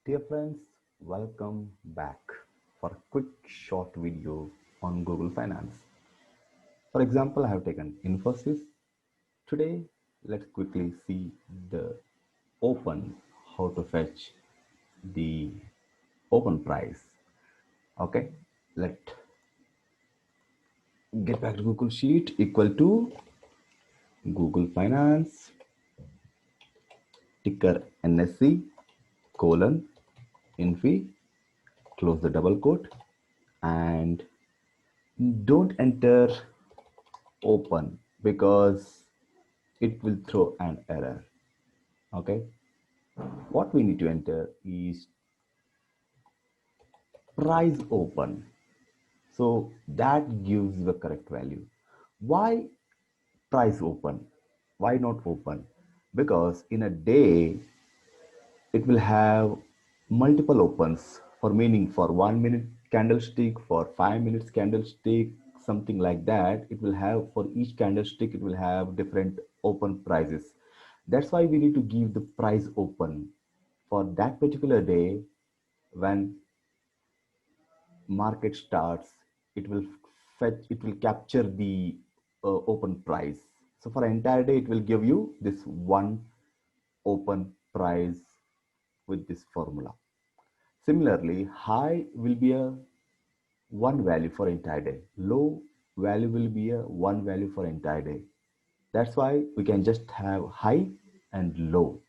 Dear friends, welcome back for a quick short video on Google Finance. For example, I have taken Infosys. Today, let's quickly see the open, how to fetch the open price. Okay, let get back to Google Sheet equal to Google Finance, ticker NSC, colon, Infi, close the double quote, and don't enter open because it will throw an error. Okay, what we need to enter is price open, so that gives the correct value. Why price open? Why not open? Because in a day it will have multiple opens, for meaning for 1 minute candlestick, for 5 minutes candlestick, something like that. It will have, for each candlestick it will have different open prices. That's why we need to give the price open for that particular day. When market starts, it will capture the open price. So for entire day it will give you this one open price with this formula. Similarly, high will be a one value for entire day. Low value will be a one value for entire day. That's why we can just have high and low.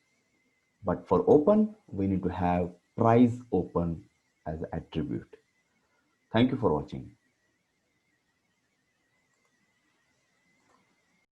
But for open, we need to have price open as an attribute. Thank you for watching.